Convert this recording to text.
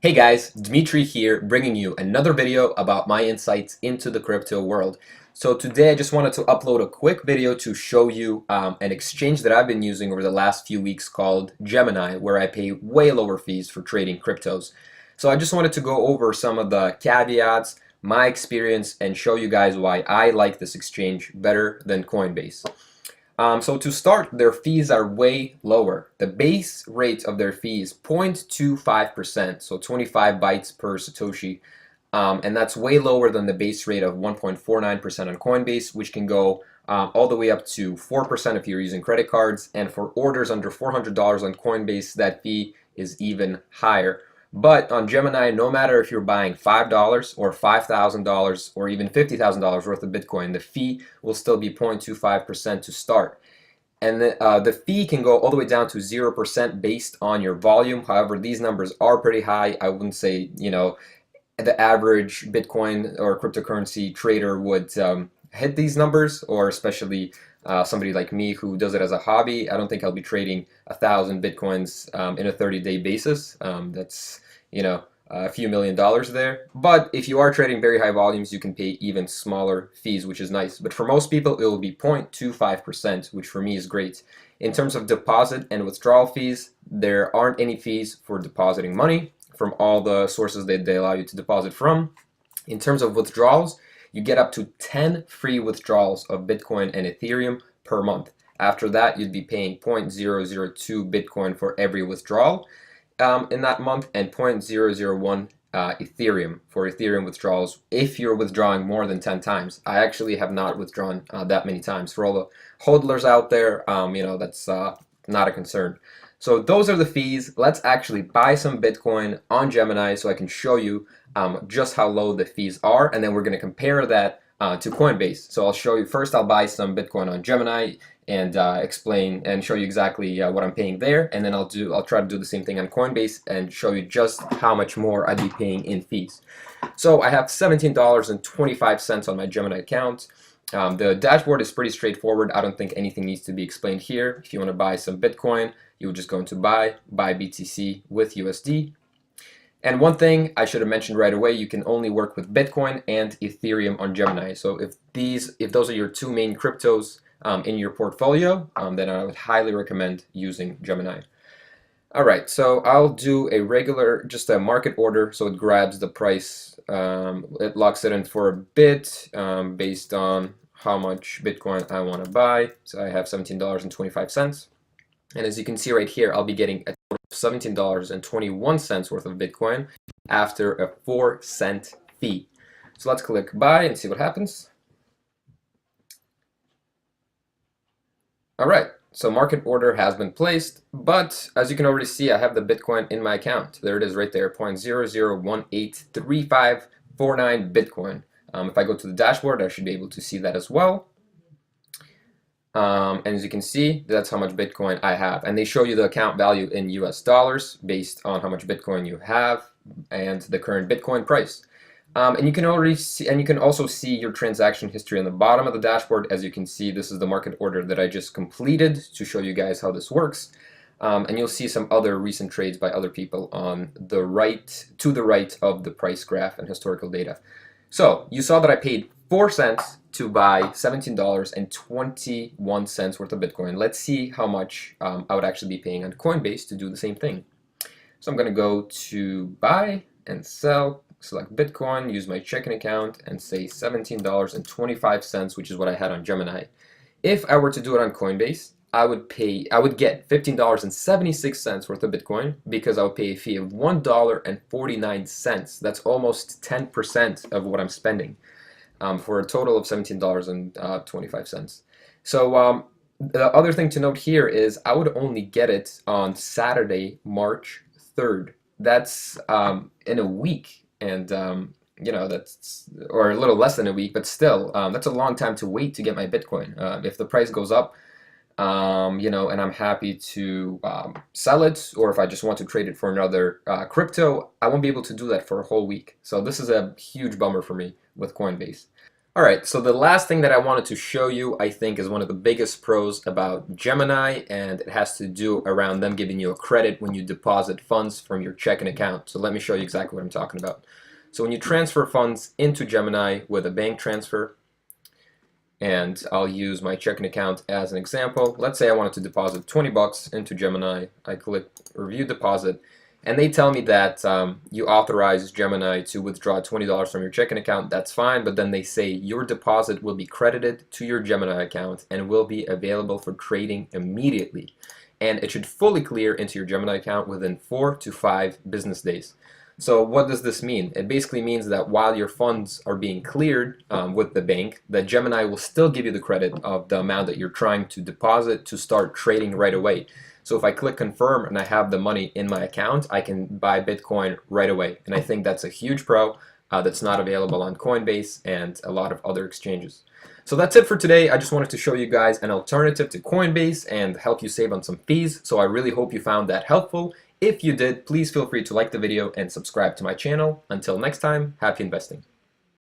Hey guys, Dmitry here, bringing you another video about my insights into the crypto world. So today I just wanted to upload a quick video to show you an exchange that I've been using over the last few weeks called Gemini, where I pay way lower fees for trading cryptos. So I just wanted to go over some of the caveats, my experience, and show you guys why I like this exchange better than Coinbase. So to start, their fees are way lower. The base rate of their fee is 0.25%, so 25 bytes per Satoshi. And that's way lower than the base rate of 1.49% on Coinbase, which can go all the way up to 4% if you're using credit cards. And for orders under $400 on Coinbase, that fee is even higher. But on Gemini, no matter if you're buying $5 or $5,000 or even $50,000 worth of Bitcoin, the fee will still be 0.25% to start. And the fee can go all the way down to 0% based on your volume. However, these numbers are pretty high. I wouldn't say, the average Bitcoin or cryptocurrency trader would hit these numbers, or especially somebody like me who does it as a hobby. I don't think I'll be trading 1,000 Bitcoins in a 30-day basis. That's, a few $1,000,000 there. But if you are trading very high volumes, you can pay even smaller fees, which is nice. But for most people, it will be 0.25%, which for me is great. In terms of deposit and withdrawal fees, there aren't any fees for depositing money from all the sources that they allow you to deposit from. In terms of withdrawals, you get up to 10 free withdrawals of Bitcoin and Ethereum per month. After that, you'd be paying 0.002 Bitcoin for every withdrawal in that month, and 0.001 Ethereum for Ethereum withdrawals if you're withdrawing more than 10 times. I actually have not withdrawn that many times. For all the hodlers out there, that's not a concern. So those are the fees. Let's actually buy some Bitcoin on Gemini so I can show you just how low the fees are, and then we're going to compare that to Coinbase. So I'll show you first. I'll buy some Bitcoin on Gemini and explain and show you exactly what I'm paying there, and then I'll try to do the same thing on Coinbase and show you just how much more I'd be paying in fees. So I have $17.25 on my Gemini account. The dashboard is pretty straightforward. I don't think anything needs to be explained here. If you want to buy some Bitcoin, you would just go into buy BTC with USD. And one thing I should have mentioned right away, you can only work with Bitcoin and Ethereum on Gemini. So if those are your two main cryptos in your portfolio, then I would highly recommend using Gemini. All right, so I'll do just a market order, so it grabs the price, it locks it in for a bit based on how much Bitcoin I want to buy. So I have $17.25. And as you can see right here, I'll be getting a total of $17.21 worth of Bitcoin after a 4-cent fee. So let's click buy and see what happens. All right, so market order has been placed, but as you can already see, I have the Bitcoin in my account. There it is right there, 0.00183549 Bitcoin. If I go to the dashboard, I should be able to see that as well. And as you can see, that's how much Bitcoin I have. And they show you the account value in US dollars based on how much Bitcoin you have and the current Bitcoin price. And you can already see, and you can also see your transaction history on the bottom of the dashboard. As you can see, this is the market order that I just completed to show you guys how this works. And you'll see some other recent trades by other people on the right, to the right of the price graph and historical data. So you saw that I paid 4 cents to buy $17.21 worth of Bitcoin. Let's see how much I would actually be paying on Coinbase to do the same thing. So I'm going to go to buy and sell, select Bitcoin, use my checking account, and say $17.25, which is what I had on Gemini. If I were to do it on Coinbase, I would get $15.76 worth of Bitcoin because I would pay a fee of $1.49. That's almost 10% of what I'm spending. For a total of $17.25. So the other thing to note here is I would only get it on Saturday, March 3rd. That's in a week, and that's, or a little less than a week, but still, that's a long time to wait to get my Bitcoin. If the price goes up, and I'm happy to sell it, or if I just want to trade it for another crypto, I won't be able to do that for a whole week. So this is a huge bummer for me with Coinbase. Alright, so the last thing that I wanted to show you, I think, is one of the biggest pros about Gemini, and it has to do around them giving you a credit when you deposit funds from your checking account. So let me show you exactly what I'm talking about. So when you transfer funds into Gemini with a bank transfer, and I'll use my checking account as an example. Let's say I wanted to deposit 20 bucks into Gemini. I click review deposit, and they tell me that you authorize Gemini to withdraw $20 from your checking account. That's fine, but then they say your deposit will be credited to your Gemini account and will be available for trading immediately. And it should fully clear into your Gemini account within 4 to 5 business days. So what does this mean? It basically means that while your funds are being cleared with the bank, that Gemini will still give you the credit of the amount that you're trying to deposit to start trading right away. So if I click confirm and I have the money in my account, I can buy Bitcoin right away. And I think that's a huge pro that's not available on Coinbase and a lot of other exchanges. So that's it for today. I just wanted to show you guys an alternative to Coinbase and help you save on some fees. So I really hope you found that helpful. If you did, please feel free to like the video and subscribe to my channel. Until next time, happy investing.